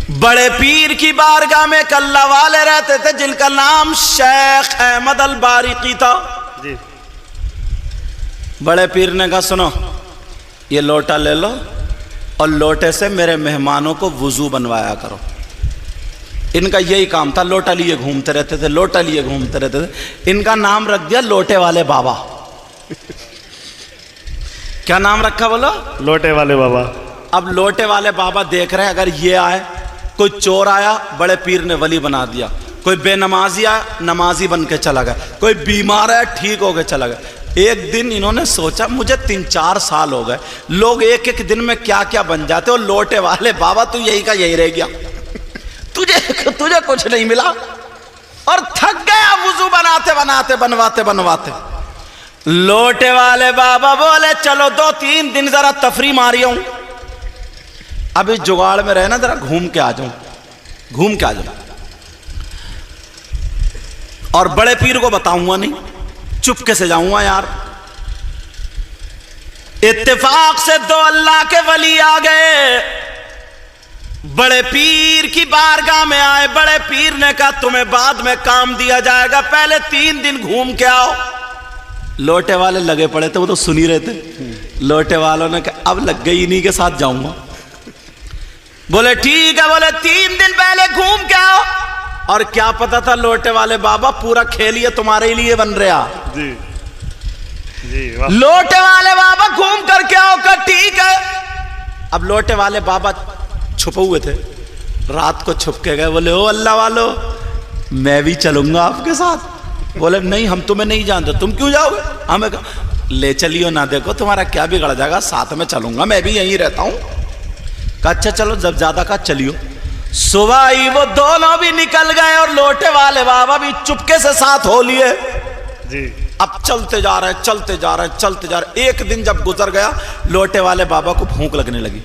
بڑے پیر کی بارگاہ میں ایک اللہ والے رہتے تھے جن کا نام شیخ احمد البارقی تھا جی. بڑے پیر نے کہا سنو یہ لوٹا لے لو اور لوٹے سے میرے مہمانوں کو وضو بنوایا کرو. ان کا یہی کام تھا, لوٹا لیے گھومتے رہتے تھے, لوٹا لیے گھومتے رہتے تھے. ان کا نام رکھ دیا لوٹے والے بابا. کیا نام رکھا بولو؟ لوٹے والے بابا. اب لوٹے والے بابا دیکھ رہے ہیں اگر یہ آئے, کوئی چور آیا بڑے پیر نے ولی بنا دیا, کوئی بے نمازی آیا نمازی بن کے چلا گیا, کوئی بیمار ہے ٹھیک ہو کے چلا گیا. ایک دن انہوں نے سوچا مجھے 3-4 سال ہو گئے, لوگ ایک ایک دن میں کیا کیا بن جاتے, اور لوٹے والے بابا تو یہی کا یہی رہ گیا, تجھے کچھ نہیں ملا اور تھک گیا وضو بناتے بناتے بنواتے بنواتے. لوٹے والے بابا بولے چلو 2-3 دن ذرا تفریح ماری ہوں, اب اس جگاڑ میں رہنا ذرا گھوم کے آ جاؤں, گھوم کے آ جاؤں. اور بڑے پیر کو بتاؤں گا نہیں, چپکے سے جاؤں گا یار. اتفاق سے 2 اللہ کے ولی آ گئے, بڑے پیر کی بارگاہ میں آئے. بڑے پیر نے کہا تمہیں بعد میں کام دیا جائے گا, پہلے 3 دن گھوم کے آؤ. لوٹے والے لگے پڑے تھے, وہ تو سنی رہے تھے. لوٹے والوں نے کہا اب لگ گئی انہی کے ساتھ جاؤں گا. بولے ٹھیک ہے, بولے 3 دن پہلے گھوم کے آؤ. اور کیا پتا تھا لوٹے والے بابا پورا کھیل یہ تمہارے لیے بن رہا. جی جی. لوٹے والے بابا گھوم کر کے آؤ, کہ ٹھیک ہے. اب لوٹے والے بابا چھپے ہوئے تھے, رات کو چھپ کے گئے. بولے او اللہ والو میں بھی چلوں گا آپ کے ساتھ. بولے نہیں ہم تمہیں نہیں جانتے, تم کیوں جاؤ گے؟ ہمیں لے چلیو نہ, دیکھو تمہارا کیا بگڑ جائے گا, ساتھ میں چلوں گا, میں بھی یہیں رہتا ہوں. کہا اچھا چلو, جب زیادہ کہا چلیو. صبح ہی وہ دونوں بھی نکل گئے اور لوٹے والے بابا بھی چپکے سے ساتھ ہو لیے. جی. اب چلتے جا رہے ہیں چلتے جا رہے ہیں چلتے جا رہے ہیں. ایک دن جب گزر گیا لوٹے والے بابا کو بھوک لگنے لگی.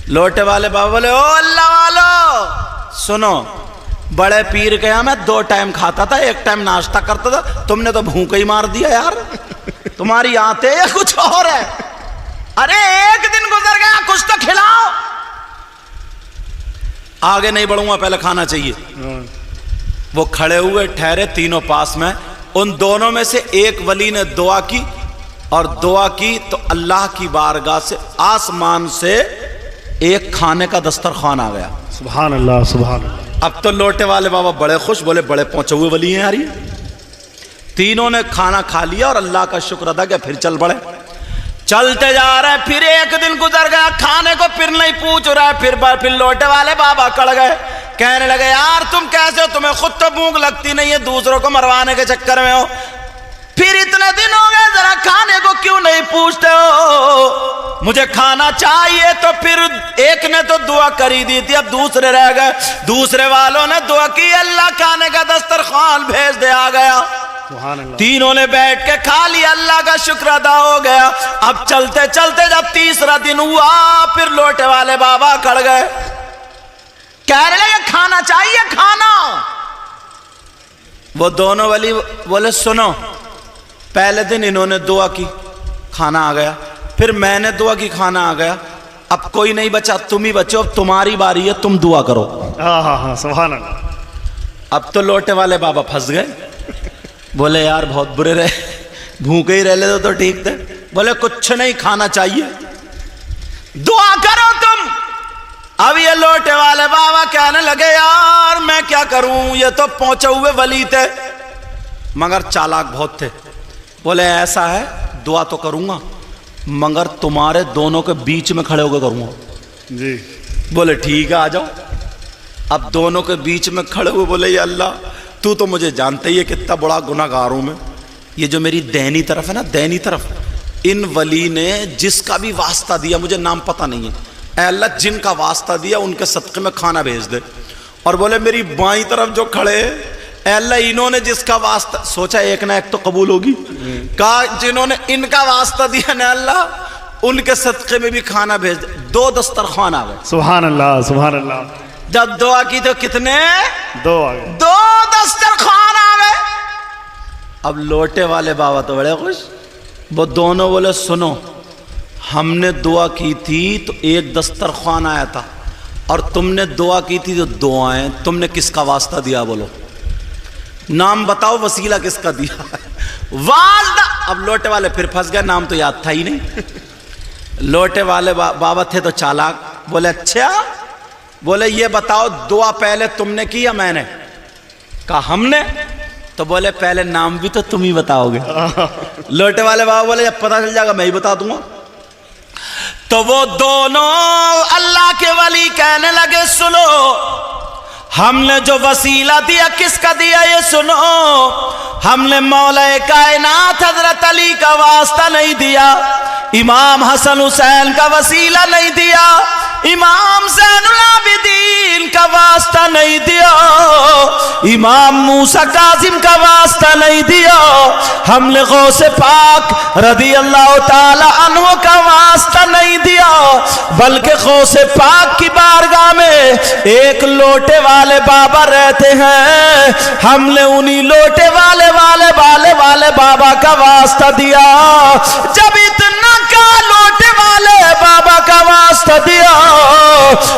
لوٹے والے بابا بولے او اللہ والو سنو, بڑے پیر کے یہاں میں 2 ٹائم کھاتا تھا, 1 ٹائم ناشتہ کرتا تھا, تم نے تو بھوک ہی مار دیا یار. تمہاری آتے یا کچھ اور ہے؟ ارے ایک دن گزر گیا, کچھ تو کھلاؤ. آگے نہیں بڑھوں گا, پہلے کھانا چاہیے. وہ کھڑے ہوئے ٹھہرے تینوں پاس میں. ان دونوں میں سے ایک ولی نے دعا کی, اور دعا کی تو اللہ کی بارگاہ سے آسمان سے ایک کھانے کا دسترخوان آ گیا. سبحان اللہ سبحان اللہ. اب تو لوٹے والے بابا بڑے خوش, بولے بڑے پہنچے ہوئے ولی ہیں یار. تینوں نے کھانا کھا لیا اور اللہ کا شکر ادا کیا, پھر چل پڑے. چلتے جا رہے, پھر ایک دن گزر گیا, کھانے کو پھر نہیں پوچھ رہا ہے. پھر لوٹے والے بابا کڑ گئے, کہنے لگے یار تم کیسے ہو, تمہیں خود تو بھوک لگتی نہیں ہے, دوسروں کو مروانے کے چکر میں ہو. پھر اتنے دن ہو گئے, ذرا کھانے کو کیوں نہیں پوچھتے ہو, مجھے کھانا چاہیے. تو پھر ایک نے تو دعا کری دی تھی, اب دوسرے رہ گئے. دوسرے والوں نے دعا کی, اللہ کھانے کا دسترخوان بھیج دے, آ گیا. تینوں نے بیٹھ کے کھا لیا, اللہ کا شکر ادا ہو گیا. اب چلتے چلتے جب تیسرا دن ہوا, پھر لوٹے والے بابا کھڑ گئے, کہنے لگے کھانا چاہیے کھانا. وہ دونوں ولی بولے سنو, پہلے دن انہوں نے دعا کی کھانا آ گیا, پھر میں نے دعا کی کھانا آ گیا, اب کوئی نہیں بچا, تم ہی بچو, اب تمہاری باری ہے, تم دعا کرو. ہاں سبحان اللہ. اب تو لوٹے والے بابا پھنس گئے. بولے یار بہت برے رہے, بھوکے ہی رہ لے تو ٹھیک تھے. بولے کچھ نہیں, کھانا چاہیے, دعا کرو تم. اب یہ لوٹے والے بابا کہنے لگے یار میں کیا کروں, یہ تو پہنچے ہوئے ولی تھے مگر چالاک بہت تھے. بولے ایسا ہے دعا تو کروں گا مگر تمہارے دونوں کے بیچ میں کھڑے ہو کے کروں گا. جی. بولے ٹھیک ہے آ جاؤ. اب دونوں کے بیچ میں کھڑے ہوئے بولے یا اللہ تو مجھے جانتے ہی ہے کتنا بڑا گناہ گار ہوں میں. یہ جو میری دہنی طرف ہے نا, دہنی طرف, ان ولی نے جس کا بھی واسطہ دیا, مجھے نام پتہ نہیں ہے, اے اللہ جن کا واسطہ دیا ان کے صدقے میں کھانا بھیج دے. اور بولے میری بائیں طرف جو کھڑے, اے اللہ انہوں نے جس کا واسطہ, سوچا ایک نہ ایک تو قبول ہوگی, کہا جنہوں نے ان کا واسطہ دیا نا اللہ ان کے صدقے میں بھی کھانا بھیج دے. 2 دسترخوان آ گئے. سبحان اللہ سبحان اللہ. جب دعا کی تو کتنے, 2 آ گئے. 2 دسترخوان آ گئے. اب لوٹے والے بابا تو بڑے خوش. وہ دونوں بولے سنو, ہم نے دعا کی تھی تو ایک دسترخوان آیا تھا, اور تم نے دعا کی تھی جو دعائیں تم نے کس کا واسطہ دیا بولو؟ نام بتاؤ وسیلہ کس کا دیا؟ والدہ۔ اب لوٹے والے پھر پھنس گئے، نام تو یاد تھا ہی نہیں۔ لوٹے والے بابا تھے تو چالاک، بولے اچھا، بولے یہ بتاؤ دعا پہلے تم نے کی یا میں نے؟ کہا ہم نے۔ تو بولے پہلے نام بھی تو تم ہی بتاؤ گے۔ لوٹے والے بابا بولے جب پتہ چل جائے گا میں ہی بتا دوں گا۔ تو وہ دونوں اللہ کے ولی کہنے لگے سنو، ہم نے جو وسیلہ دیا کس کا دیا یہ سنو، ہم نے مولا کائنات حضرت علی کا واسطہ نہیں دیا، امام حسن حسین کا وسیلہ نہیں دیا، امام زین العابدین کا واسطہ نہیں دیا، امام موسیٰ کاظم کا واسطہ نہیں دیا، ہم نے غوث پاک رضی اللہ تعالی عنہ کا واسطہ نہیں دیا، بلکہ غوث پاک کی بارگاہ میں ایک لوٹے والے بابا رہتے ہیں، ہم نے انہی لوٹے والے بابا کا واسطہ دیا۔ جب اتنا کا لوٹے والے بابا کا واسطہ دیا،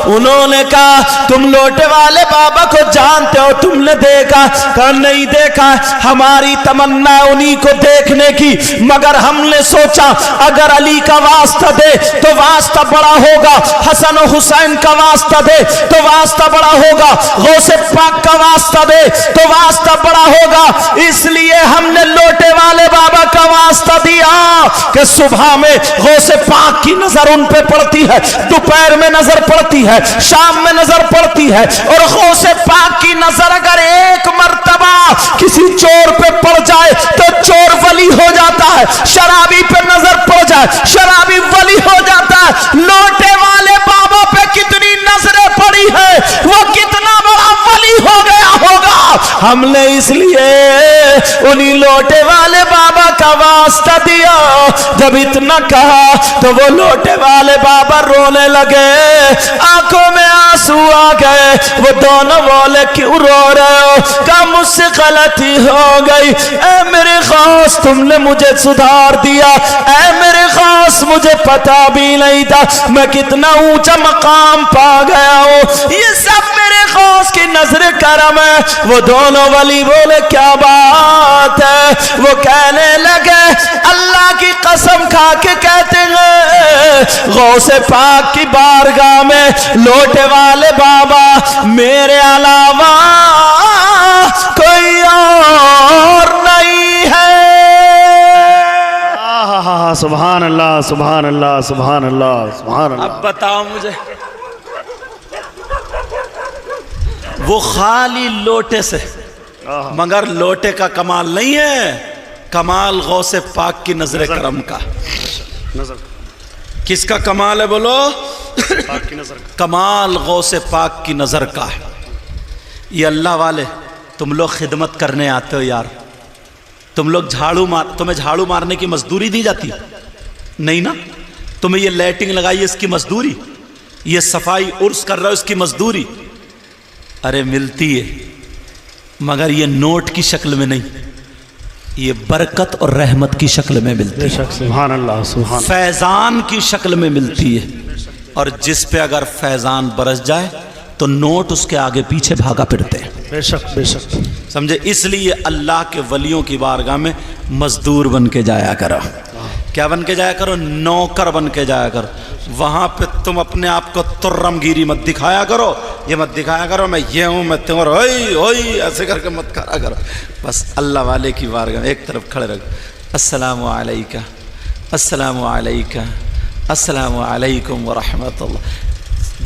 انہوں نے کہا تم لوٹے والے بابا کو جانتے ہو؟ تم نے دیکھا؟ کہا نہیں دیکھا، ہماری تمنا انہی کو دیکھنے کی، مگر ہم نے سوچا اگر علی کا واسطہ دے تو واسطہ بڑا ہوگا، حسن و حسین کا واسطہ دے تو واسطہ بڑا ہوگا، غوث پاک کا واسطہ دے تو واسطہ بڑا ہوگا، اس لیے ہم نے لوٹے والے بابا کا واسطہ دیا کہ صبح میں غوث پاک کی نظر ان پہ پڑتی ہے، دوپہر میں نظر پڑتی ہے، شام میں نظر پڑتی ہے، اور غوث پاک کی نظر اگر ایک مرتبہ کسی چور پہ پڑ جائے تو چور ولی ہو جاتا ہے، شرابی پہ نظر پڑ جائے شرابی ولی ہو جاتا ہے۔ لوٹے والے بابا پہ کتنی نظریں پڑی ہے، وہ کتنا بڑا ولی ہو گیا ہوگا۔ ہم نے اس لیے انہی لوٹے والے بابا کا واسطہ دیا۔ جب اتنا کہا تو وہ لوٹے والے بابا رونے لگے، آنکھوں میں آنسو آ گئے، وہ دونوں بولے کیوں رو رہے ہو؟ کہا مجھ سے غلطی ہو گئی، اے میرے غوث تم نے مجھے سدھار دیا، اے میرے غوث مجھے پتا بھی نہیں تھا میں کتنا اونچا مقام پا گیا ہوں، یہ سب میرے غوث کی نظر کرم ہے۔ وہ دونوں ولی بولے کیا بات ہے؟ وہ کہنے لگے اللہ کی قسم کھا کے کہتے ہیں غوث پاک کی بارگاہ میں لوٹے والے بابا میرے علاوہ کوئی اور نہیں ہے۔ سبحان اللہ سبحان اللہ سبحان اللہ سبحان اللہ۔ اب بتاؤ مجھے، وہ خالی لوٹے سے، مگر لوٹے کا کمال نہیں ہے، کمال غوث پاک کی نظر کرم کا۔ نظر کس کا کمال ہے بولو؟ پاک کی نظر کا۔ کمال غوث پاک کی نظر کا ہے۔ یہ اللہ والے تم لوگ خدمت کرنے آتے ہو یار، تم لوگ تمہیں جھاڑو مارنے کی مزدوری دی جاتی نہیں نا؟ تمہیں یہ لیٹنگ لگائی اس کی مزدوری، یہ صفائی عرس کر رہے ہو اس کی مزدوری، ارے ملتی ہے، مگر یہ نوٹ کی شکل میں نہیں، یہ برکت اور رحمت کی شکل میں ملتی ہے، سبحان اللہ سبحان اللہ، فیضان کی شکل میں ملتی ہے۔ اور جس پہ اگر فیضان برس جائے تو نوٹ اس کے آگے پیچھے بھاگا پھرتے ہیں، بے شک بے شک۔ سمجھے؟ اس لیے اللہ کے ولیوں کی بارگاہ میں مزدور بن کے جایا کرو۔ کیا بن کے جایا کرو؟ نوکر بن کے جایا کرو۔ وہاں پہ تم اپنے آپ کو ترم گیری مت دکھایا کرو، یہ مت دکھایا کرو میں یہ ہوں میں تمہارا ہوئی ہوئی ایسے کر کے مت کرا کرو۔ بس اللہ والے کی بارگاہ میں ایک طرف کھڑے رکھو، السلام علیکم السلام علیکم السلام علیکم ورحمۃ اللہ۔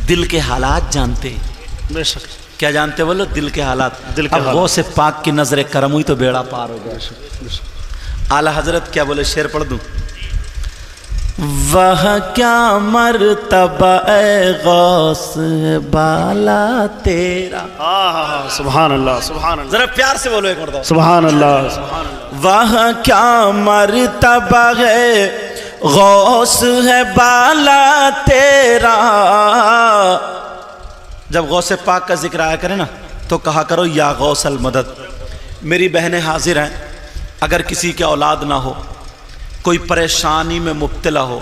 دل کے حالات جانتے، بے شک کیا جانتے بولو؟ دل کے حالات۔ دل کے اب حالات۔ غوث پاک کی نظر کرم ہوئی تو بیڑا پار ہو گیا۔ اعلیٰ حضرت کیا بولے؟ شعر پڑھ دوں؟ وہ کیا مرتبہ اے غوث بالا تیرا، سبحان اللہ سبحان اللہ، ذرا پیار سے بولو ایک مرتبہ، سبحان اللہ سبحان اللہ۔ وہ کیا مرتبہ ہے غوث ہے بالا تیرا۔ جب غوث پاک کا ذکر آیا کرے نا تو کہا کرو یا غوث المدد۔ میری بہنیں حاضر ہیں، اگر کسی کے اولاد نہ ہو، کوئی پریشانی میں مبتلا ہو،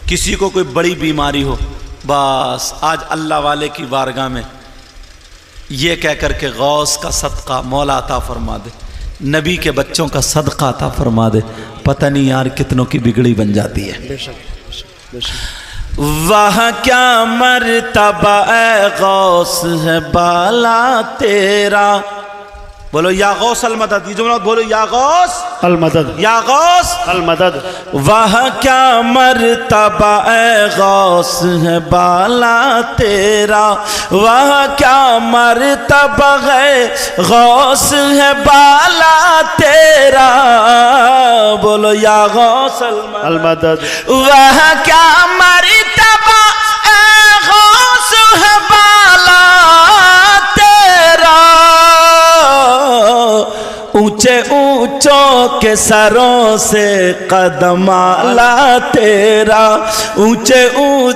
کسی کو کوئی بڑی بیماری ہو، بس آج اللہ والے کی بارگاہ میں یہ کہہ کر کے غوث کا صدقہ مولا عطا فرما دے، نبی کے بچوں کا صدقہ عطا فرما دے، پتہ نہیں یار کتنوں کی بگڑی بن جاتی ہے۔ بے شک وہاں کیا مرتبہ اے غوث ہے بالا تیرا، بولو یا غوث المدد، یہ جملہ بولو یا غوث المدد، یا غوث المدد۔ وہاں کیا مرتبہ اے غوث ہے بالا تیرا، وہاں کیا مرتبہ ہے غوث ہے بالا تیرا، بولو یا غوث المدد۔ وہاں کیا مرتبہ اے غوث ہے بالا تیرا، اونچے اونچوں کے سروں سے قدم اعلیٰ تیرا، اونچے اونچے